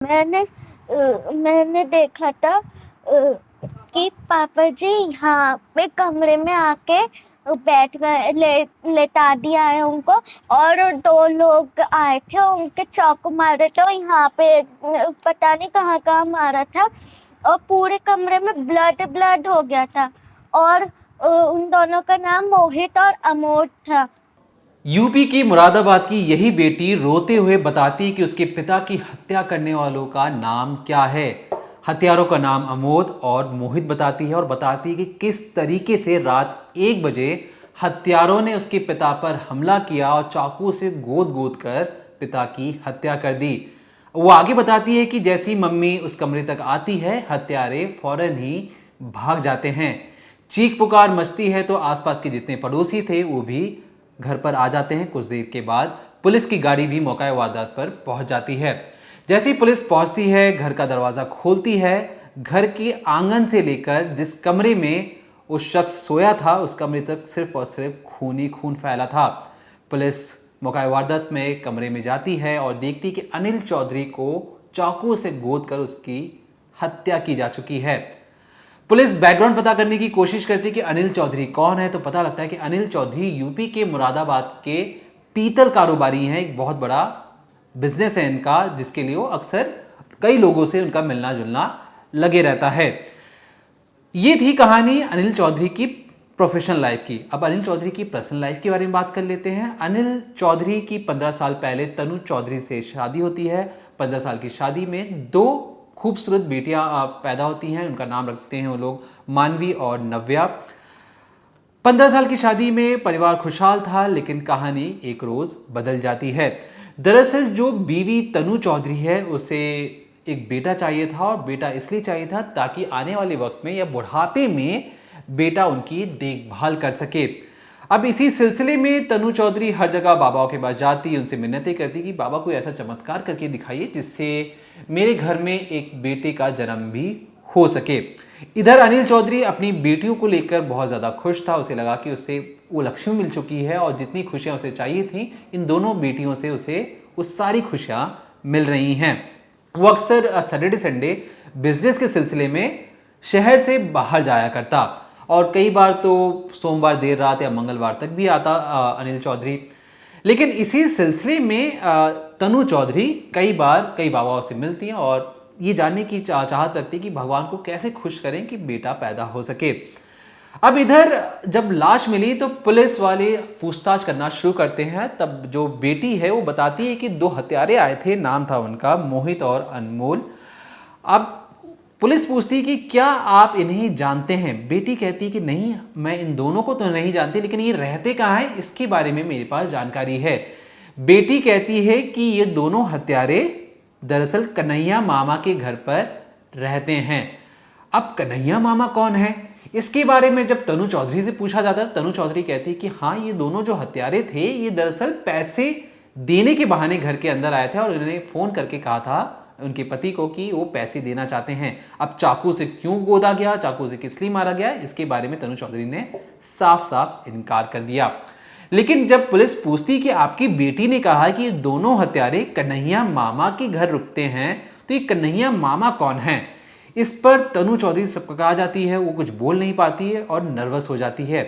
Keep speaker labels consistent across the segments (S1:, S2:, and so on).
S1: मैंने देखा था कि पापा जी यहाँ पे कमरे में आके बैठ गए, लेटा दिया है उनको। और दो लोग आए थे, उनके चाकू मारे थे और यहाँ पे पता नहीं कहाँ कहाँ मारा था और पूरे कमरे में ब्लड ब्लड हो गया था। और उन दोनों का नाम मोहित और अमोद था।
S2: यूपी की मुरादाबाद की यही बेटी रोते हुए बताती कि उसके पिता की हत्या करने वालों का नाम क्या है। हत्यारों का नाम अमोद और मोहित बताती है और बताती है कि किस तरीके से रात 1 बजे हत्यारों ने उसके पिता पर हमला किया और चाकू से गोद गोद कर पिता की हत्या कर दी। वो आगे बताती है कि जैसी मम्मी उस कमरे तक आती है, हत्यारे फौरन ही भाग जाते हैं। चीख पुकार मचती है तो आसपास के जितने पड़ोसी थे वो भी घर पर आ जाते हैं। कुछ देर के बाद पुलिस की गाड़ी भी मौका वारदात पर पहुंच जाती है। जैसे ही पुलिस पहुंचती है, घर का दरवाजा खोलती है, घर के आंगन से लेकर जिस कमरे में उस शख्स सोया था उस कमरे तक सिर्फ और सिर्फ खून ही खून फैला था। पुलिस मौका वारदात में कमरे में जाती है और देखती कि अनिल चौधरी को चाकू से गोद कर उसकी हत्या की जा चुकी है। पुलिस बैकग्राउंड पता करने की कोशिश करती है कि अनिल चौधरी कौन है, तो पता लगता है कि अनिल चौधरी यूपी के मुरादाबाद के पीतल कारोबारी हैं। एक बहुत बड़ा बिजनेस है इनका, जिसके लिए वो अक्सर कई लोगों से उनका मिलना जुलना लगे रहता है। ये थी कहानी अनिल चौधरी की प्रोफेशनल लाइफ की। अब अनिल चौधरी की पर्सनल लाइफ के बारे में बात कर लेते हैं। अनिल चौधरी की 15 साल पहले तनु चौधरी से शादी होती है। 15 साल की शादी में दो खूबसूरत बेटियां पैदा होती हैं। उनका नाम रखते हैं वो लोग मानवी और नव्या। 15 साल की शादी में परिवार खुशहाल था, लेकिन कहानी एक रोज बदल जाती है। दरअसल जो बीवी तनु चौधरी है उसे एक बेटा चाहिए था, और बेटा इसलिए चाहिए था ताकि आने वाले वक्त में या बुढ़ापे में बेटा उनकी देखभाल कर सके। अब इसी सिलसिले में तनु चौधरी हर जगह बाबाओं के पास जाती, उनसे मिन्नतें करती कि बाबा कोई ऐसा चमत्कार करके दिखाइए जिससे मेरे घर में एक बेटे का जन्म भी हो सके। इधर अनिल चौधरी अपनी बेटियों को लेकर बहुत ज़्यादा खुश था। उसे लगा कि उसे वो लक्ष्मी मिल चुकी है और जितनी खुशियां उसे चाहिए थी इन दोनों बेटियों से उसे वो सारी खुशियां मिल रही हैं। वो अक्सर सैटरडे संडे बिजनेस के सिलसिले में शहर से बाहर जाया करता, और कई बार तो सोमवार देर रात या मंगलवार तक भी आता अनिल चौधरी। लेकिन इसी सिलसिले में तनु चौधरी कई बार कई बाबाओं से मिलती हैं और ये जानने की चाहत रखती है कि भगवान को कैसे खुश करें कि बेटा पैदा हो सके। अब इधर जब लाश मिली तो पुलिस वाले पूछताछ करना शुरू करते हैं। तब जो बेटी है वो बताती है कि दो हत्यारे आए थे, नाम था उनका मोहित और अनमोल। अब पुलिस पूछती है कि क्या आप इन्हें जानते हैं। बेटी कहती है कि नहीं, मैं इन दोनों को तो नहीं जानती, लेकिन ये रहते कहाँ हैं इसके बारे में मेरे पास जानकारी है। बेटी कहती है कि ये दोनों हत्यारे दरअसल कन्हैया मामा के घर पर रहते हैं। अब कन्हैया मामा कौन है, इसके बारे में जब तनु चौधरी से पूछा जाता है, तनु चौधरी कहती है कि हाँ, ये दोनों जो हत्यारे थे ये दरअसल पैसे देने के बहाने घर के अंदर आए थे और उन्होंने फोन करके कहा था उनके पति को कि वो पैसे देना चाहते हैं। अब चाकू से क्यों गोदा गया, चाकू से किस लिए मारा गया, इसके बारे में तनु चौधरी ने साफ साफ इनकार कर दिया। लेकिन जब पुलिस पूछती कि आपकी बेटी ने कहा कि दोनों हत्यारे कन्हैया मामा के घर रुकते हैं, तो ये कन्हैया मामा कौन है, इस पर तनु चौधरी सबका जाती है। वो कुछ बोल नहीं पाती है और नर्वस हो जाती है।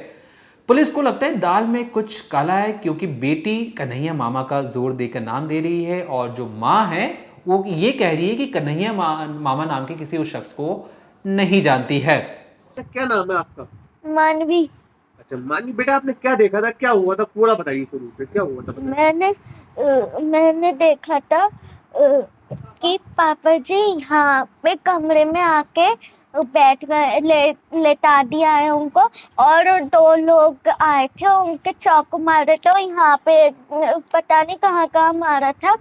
S2: पुलिस को लगता है दाल में कुछ काला है, क्योंकि बेटी कन्हैया मामा का जोर देकर नाम दे रही है और जो माँ है वो ये कह रही है कि कन्हैया मामा नाम के किसी उस शख्स को नहीं जानती है।
S3: क्या नाम है आपका?
S1: मानवी।
S3: अच्छा मानी बेटा, आपने क्या देखा था, क्या हुआ था, पूरा बताइए शुरू से, क्या हुआ था बताइए।
S1: मैंने देखा था कि पापा जी यहाँ पे कमरे में आके बैठ गए, लेटा दिया है उनको। और दो लोग आए थे, उनके चाकू मारे थे और यहाँ पे पता नहीं कहाँ कहाँ मारा था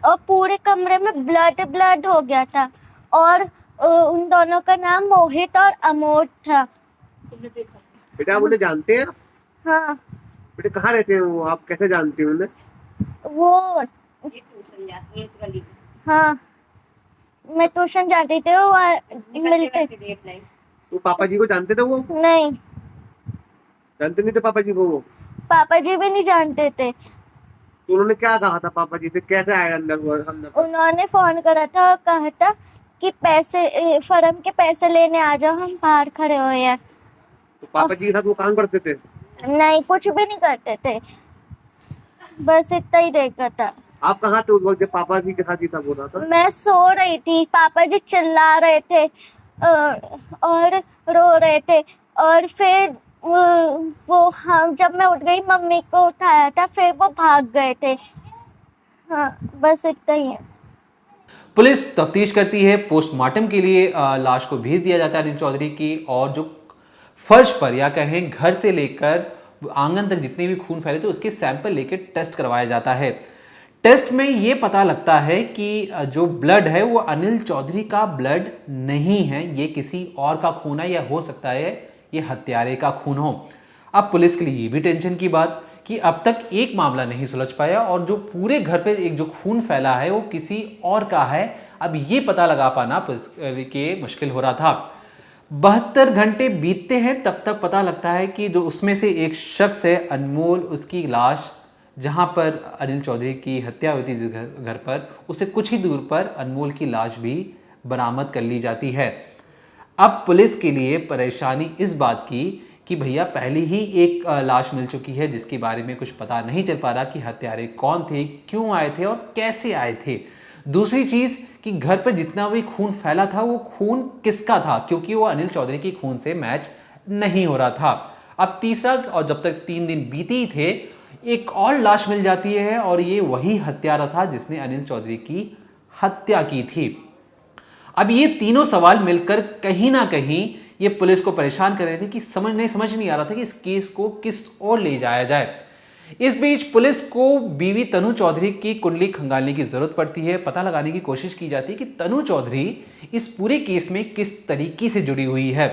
S1: और पूरे कमरे में ब्लड ब्लड हो गया था। और उन दोनों का नाम मोहित और अमोद था।
S3: बेटा आप उन्हें जानते हैं?
S1: हाँ।
S3: बेटे कहाँ रहते हैं वो, आप कैसे जानते हैं उन्हें?
S1: वो ये ट्यूशन जाती है उस गली में। हाँ, मैं ट्यूशन जाती थी, वो मिलते।
S3: वो पापा जी को जानते थे? वो
S1: नहीं,
S3: जानते नहीं थे पापा जी को? वो
S1: पापा जी भी नहीं जानते थे।
S3: तो उन्होंने क्या कहा था पापा जी से, कैसे आए अंदर वो अंदर?
S1: उन्होंने फोन करा था और कहा था कि पैसे फर्म के पैसे लेने आ जाओ, हम बाहर खड़े हुए हैं।
S3: तो पापा जी के साथ वो काम करते थे?
S1: नहीं, कुछ भी नहीं करते थे, बस इतना ही देखा था।
S3: आप कहाँ थे उस वक्त जब पापा जी के साथ ये सब हो रहा था?
S1: मैं सो रही थी, पापा जी चिल्ला रहे थे और रो रहे थे। और फिर वो हम जब मैं उठ गई, मम्मी को उठाया था, फिर वो भाग गए थे। हाँ, बस इतना ही है।
S2: पुलिस तफ्तीश करती है, पोस्टमार्टम के लिए लाश को भेज दिया जाता है अनिल चौधरी की, और जो फर्श पर या कहें घर से लेकर आंगन तक जितने भी खून फैले थे उसके सैंपल लेकर टेस्ट करवाया जाता है। टेस्ट में ये पता लगता है कि जो ब्लड है वो अनिल चौधरी का ब्लड नहीं है, ये किसी और का खून है, या हो सकता है ये हत्यारे का खून हो। अब पुलिस के लिए ये भी टेंशन की बात कि अब तक एक मामला नहीं सुलझ पाया और जो पूरे घर पे एक जो खून फैला है वो किसी और का है। अब ये पता लगा पाना पुलिस के मुश्किल हो रहा था। 72 घंटे बीतते हैं तब तक पता लगता है कि जो उसमें से एक शख्स है अनमोल, उसकी लाश जहां पर अनिल चौधरी की हत्या हुई थी जिस घर पर, उससे कुछ ही दूर पर अनमोल की लाश भी बरामद कर ली जाती है। अब पुलिस के लिए परेशानी इस बात की कि भैया पहले ही एक लाश मिल चुकी है जिसके बारे में कुछ पता नहीं चल पा रहा कि हत्यारे कौन थे, क्यों आए थे और कैसे आए थे। दूसरी चीज कि घर पर जितना भी खून फैला था वो खून किसका था, क्योंकि वो अनिल चौधरी के खून से मैच नहीं हो रहा था। अब तीसरा, और जब तक 3 दिन बीते ही थे, एक और लाश मिल जाती है और ये वही हत्यारा था जिसने अनिल चौधरी की हत्या की थी। अब ये तीनों सवाल मिलकर कहीं ना कहीं ये पुलिस को परेशान कर रहे थे कि समझ नहीं आ रहा था कि इस केस को किस ओर ले जाया जाए। इस बीच पुलिस को बीवी तनु चौधरी की कुंडली खंगालने की जरूरत पड़ती है। पता लगाने की कोशिश की जाती है कि तनु चौधरी इस पूरे केस में किस तरीके से जुड़ी हुई है।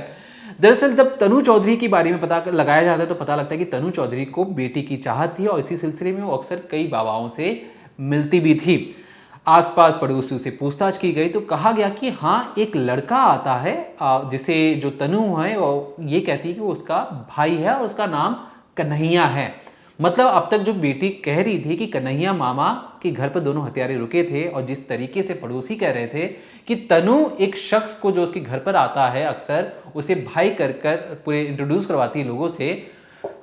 S2: दरअसल जब तनु चौधरी के बारे में पता लगाया जाता है तो पता लगता है कि तनु चौधरी को बेटी की चाहत थी और इसी सिलसिले में वो अक्सर कई बाबाओं से मिलती भी थी। आसपास पड़ोसियों से पूछताछ की गई तो कहा गया कि हाँ, एक लड़का आता है जिसे जो तनु है वो ये कहती है कि वो उसका भाई है और उसका नाम कन्हैया है। मतलब अब तक जो बेटी कह रही थी कि कन्हैया मामा के घर पर दोनों हत्यारे रुके थे, और जिस तरीके से पड़ोसी कह रहे थे कि तनु एक शख्स को जो उसके घर पर आता है अक्सर उसे भाई कर पूरे इंट्रोड्यूस करवाती है लोगों से,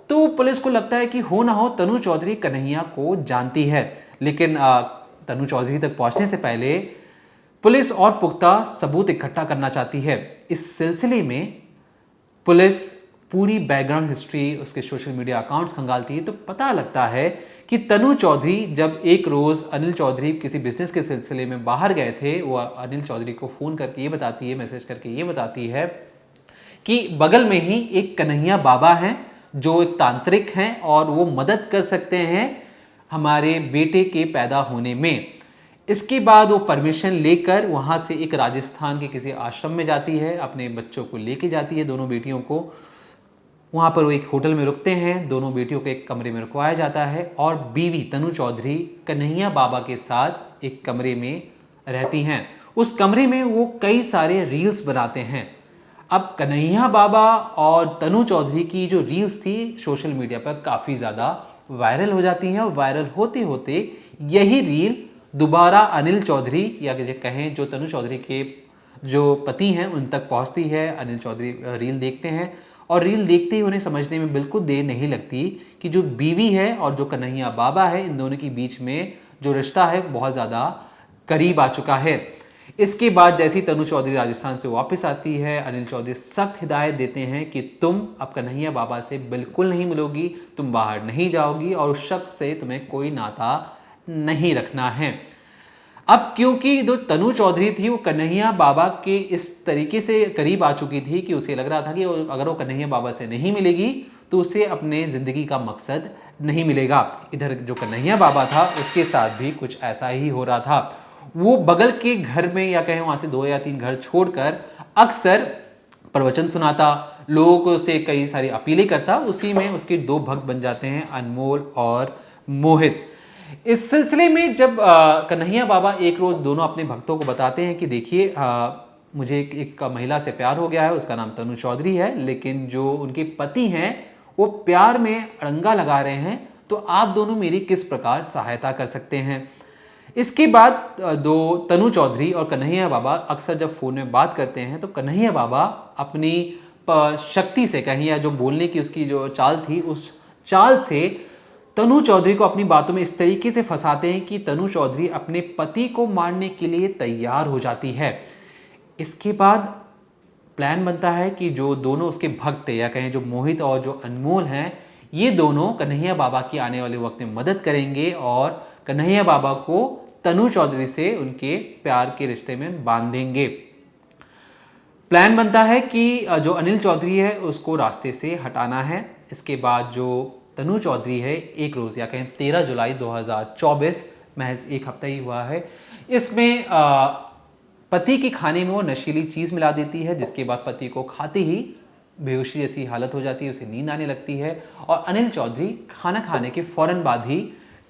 S2: तो पुलिस को लगता है कि हो ना हो तनु चौधरी कन्हैया को जानती है। लेकिन तनु चौधरी तक पहुंचने से पहले पुलिस और पुख्ता सबूत इकट्ठा करना चाहती है। इस सिलसिले में पुलिस पूरी बैकग्राउंड हिस्ट्री, उसके सोशल मीडिया अकाउंट्स खंगालती है तो पता लगता है कि तनु चौधरी जब एक रोज़ अनिल चौधरी किसी बिजनेस के सिलसिले में बाहर गए थे, वो अनिल चौधरी को फ़ोन करके ये बताती है, मैसेज करके ये बताती है कि बगल में ही एक कन्हैया बाबा हैं जो एक तांत्रिक हैं और वो मदद कर सकते हैं हमारे बेटे के पैदा होने में। इसके बाद वो परमिशन लेकर वहाँ से एक राजस्थान के किसी आश्रम में जाती है, अपने बच्चों को लेके जाती है, दोनों बेटियों को। वहाँ पर वो एक होटल में रुकते हैं, दोनों बेटियों को एक कमरे में रुकवाया जाता है और बीवी तनु चौधरी कन्हैया बाबा के साथ एक कमरे में रहती हैं। उस कमरे में वो कई सारे रील्स बनाते हैं। अब कन्हैया बाबा और तनु चौधरी की जो रील्स थी सोशल मीडिया पर काफ़ी ज़्यादा वायरल हो जाती हैं और वायरल होते होते यही रील दोबारा अनिल चौधरी या कहें जो तनु चौधरी के जो पति हैं उन तक पहुंचती है। अनिल चौधरी रील देखते हैं और रील देखते ही उन्हें समझने में बिल्कुल देर नहीं लगती कि जो बीवी है और जो कन्हैया बाबा है इन दोनों के बीच में जो रिश्ता है बहुत ज़्यादा करीब आ चुका है। इसके बाद जैसी तनु चौधरी राजस्थान से वापस आती है, अनिल चौधरी सख्त हिदायत देते हैं कि तुम अब कन्हैया बाबा से बिल्कुल नहीं मिलोगी, तुम बाहर नहीं जाओगी और उस शख्स से तुम्हें कोई नाता नहीं रखना है। अब क्योंकि जो तनु चौधरी थी वो कन्हैया बाबा के इस तरीके से करीब आ चुकी थी कि उसे लग रहा था कि अगर वो कन्हैया बाबा से नहीं मिलेगी तो उसे अपने ज़िंदगी का मकसद नहीं मिलेगा। इधर जो कन्हैया बाबा था उसके साथ भी कुछ ऐसा ही हो रहा था। वो बगल के घर में या कहें वहाँ से 2 या 3 घर छोड़कर अक्सर प्रवचन सुनाता, लोगों को से कई सारी अपीलें करता। उसी में उसके 2 भक्त बन जाते हैं, अनमोल और मोहित। इस सिलसिले में जब कन्हैया बाबा एक रोज़ दोनों अपने भक्तों को बताते हैं कि देखिए मुझे एक महिला से प्यार हो गया है, उसका नाम तनु चौधरी है, लेकिन जो उनके पति हैं वो प्यार में अड़ंगा लगा रहे हैं, तो आप दोनों मेरी किस प्रकार सहायता कर सकते हैं। इसके बाद दो तनु चौधरी और कन्हैया बाबा अक्सर जब फ़ोन में बात करते हैं तो कन्हैया बाबा अपनी शक्ति से कहीं, या जो बोलने की उसकी जो चाल थी, उस चाल से तनु चौधरी को अपनी बातों में इस तरीके से फंसाते हैं कि तनु चौधरी अपने पति को मारने के लिए तैयार हो जाती है। इसके बाद प्लान बनता है कि जो दोनों उसके भक्त या कहें जो मोहित और जो अनमोल हैं, ये दोनों कन्हैया बाबा की आने वाले वक्त में मदद करेंगे और कन्हैया बाबा को तनु चौधरी से उनके प्यार के रिश्ते में बांधेंगे। प्लान बनता है कि जो अनिल चौधरी है उसको रास्ते से हटाना है। इसके बाद जो तनु चौधरी है, एक रोज़ या कहें 13 जुलाई 2024, महज एक हफ्ता ही हुआ है, इसमें पति के खाने में वो नशीली चीज़ मिला देती है, जिसके बाद पति को खाते ही बेहोशी जैसी हालत हो जाती है, उसे नींद आने लगती है और अनिल चौधरी खाना खाने के फौरन बाद ही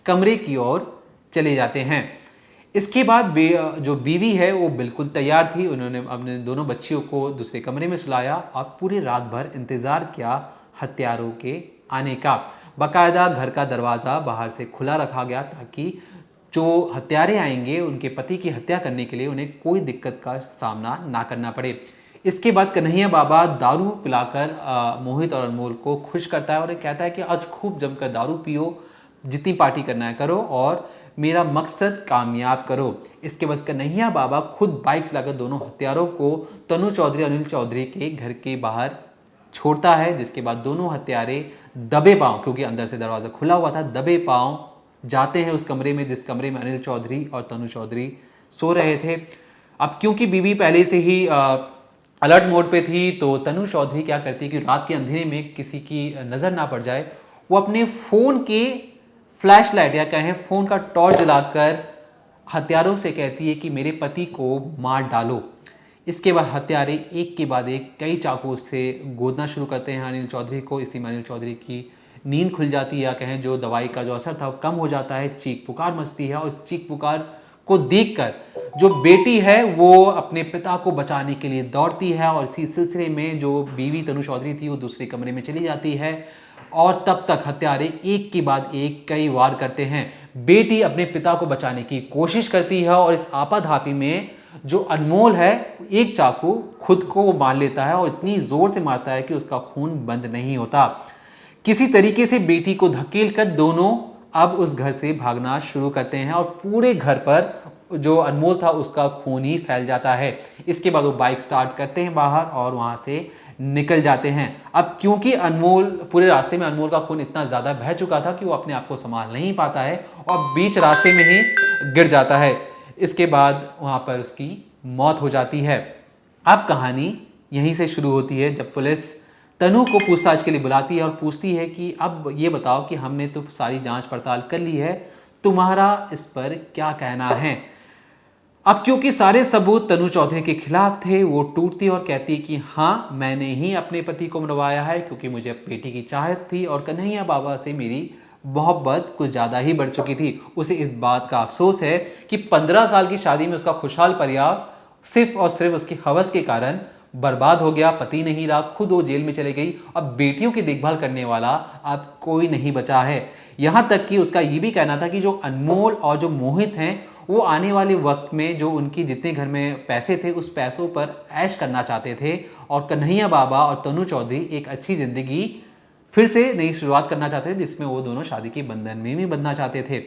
S2: कमरे की ओर चले जाते हैं। इसके बाद जो बीवी है वो बिल्कुल तैयार थी, उन्होंने अपने दोनों बच्चियों को दूसरे कमरे में सुलाया और पूरी रात भर इंतज़ार किया हत्यारों के आने का। बाकायदा घर का दरवाज़ा बाहर से खुला रखा गया ताकि जो हत्यारे आएंगे उनके पति की हत्या करने के लिए उन्हें कोई दिक्कत का सामना ना करना पड़े। इसके बाद कन्हैया बाबा दारू पिलाकर मोहित और अनमोल को खुश करता है और कहता है कि आज खूब जमकर दारू पियो, जितनी पार्टी करना है करो और मेरा मकसद कामयाब करो। इसके बाद कन्हैया बाबा खुद बाइक चलाकर दोनों हत्यारों को तनु चौधरी अनिल चौधरी के घर के बाहर छोड़ता है, जिसके बाद दोनों हत्यारे दबे पांव, क्योंकि अंदर से दरवाज़ा खुला हुआ था, दबे पांव जाते हैं उस कमरे में जिस कमरे में अनिल चौधरी और तनु चौधरी सो रहे थे। अब क्योंकि बीवी पहले से ही अलर्ट मोड पे थी, तो तनु चौधरी क्या करती है कि रात के अंधेरे में किसी की नज़र ना पड़ जाए, वो अपने फ़ोन के फ्लैश लाइट या कहें फ़ोन का टॉर्च जलाकर हत्यारों से कहती है कि मेरे पति को मार डालो। इसके बाद हत्यारे एक के बाद एक कई चाकुओं से गोदना शुरू करते हैं अनिल चौधरी को। इसी में अनिल चौधरी की नींद खुल जाती है या कहें जो दवाई का जो असर था वो कम हो जाता है, चीख पुकार मचती है और इस चीख पुकार को देखकर जो बेटी है वो अपने पिता को बचाने के लिए दौड़ती है और इसी सिलसिले में जो बीवी तनु चौधरी थी वो दूसरे कमरे में चली जाती है और तब तक हत्यारे एक के बाद एक कई वार करते हैं। बेटी अपने पिता को बचाने की कोशिश करती है और इस आपाधापी में जो अनमोल है एक चाकू खुद को वो मार लेता है और इतनी जोर से मारता है कि उसका खून बंद नहीं होता। किसी तरीके से बेटी को धकेल कर दोनों अब उस घर से भागना शुरू करते हैं और पूरे घर पर जो अनमोल था उसका खून ही फैल जाता है। इसके बाद वो बाइक स्टार्ट करते हैं बाहर और वहां से निकल जाते हैं। अब क्योंकि अनमोल पूरे रास्ते में अनमोल का खून इतना ज़्यादा बह चुका था कि वो अपने आप को संभाल नहीं पाता है और बीच रास्ते में ही गिर जाता है। इसके बाद वहाँ पर उसकी मौत हो जाती है। अब कहानी यहीं से शुरू होती है जब पुलिस तनु को पूछताछ के लिए बुलाती है और पूछती है कि अब ये बताओ कि हमने तो सारी जांच पड़ताल कर ली है, तुम्हारा इस पर क्या कहना है। अब क्योंकि सारे सबूत तनु चौधरी के खिलाफ थे, वो टूटती और कहती कि हाँ मैंने ही अपने पति को मरवाया है क्योंकि मुझे बेटी की चाहत थी और कन्हैया बाबा से मेरी मोहब्बत कुछ ज़्यादा ही बढ़ चुकी थी। उसे इस बात का अफसोस है कि 15 साल की शादी में उसका खुशहाल परिवार सिर्फ और सिर्फ उसकी हवस के कारण बर्बाद हो गया। पति नहीं रहा, खुद वो जेल में चले गई। अब बेटियों की देखभाल करने वाला अब कोई नहीं बचा है। यहाँ तक कि उसका ये भी कहना था कि जो अनमोल और जो मोहित हैं वो आने वाले वक्त में जो उनकी जितने घर में पैसे थे उस पैसों पर ऐश करना चाहते थे और कन्हैया बाबा और तनु चौधरी एक अच्छी ज़िंदगी फिर से नई शुरुआत करना चाहते थे जिसमें वो दोनों शादी के बंधन में भी बंधना चाहते थे।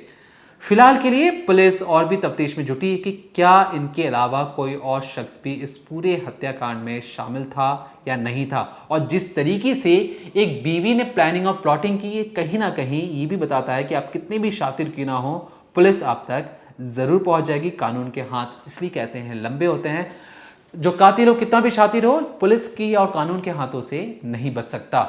S2: फिलहाल के लिए पुलिस और भी तफ्तीश में जुटी है कि क्या इनके अलावा कोई और शख्स भी इस पूरे हत्याकांड में शामिल था या नहीं था। और जिस तरीके से एक बीवी ने प्लानिंग और प्लॉटिंग की, ये कहीं ना कहीं ये भी बताता है कि आप कितने भी शातिर क्यों ना हो, पुलिस आप तक ज़रूर पहुंच जाएगी। कानून के हाथ इसलिए कहते हैं लंबे होते हैं, जो कातिल हो कितना भी शातिर हो, पुलिस की और कानून के हाथों से नहीं बच सकता।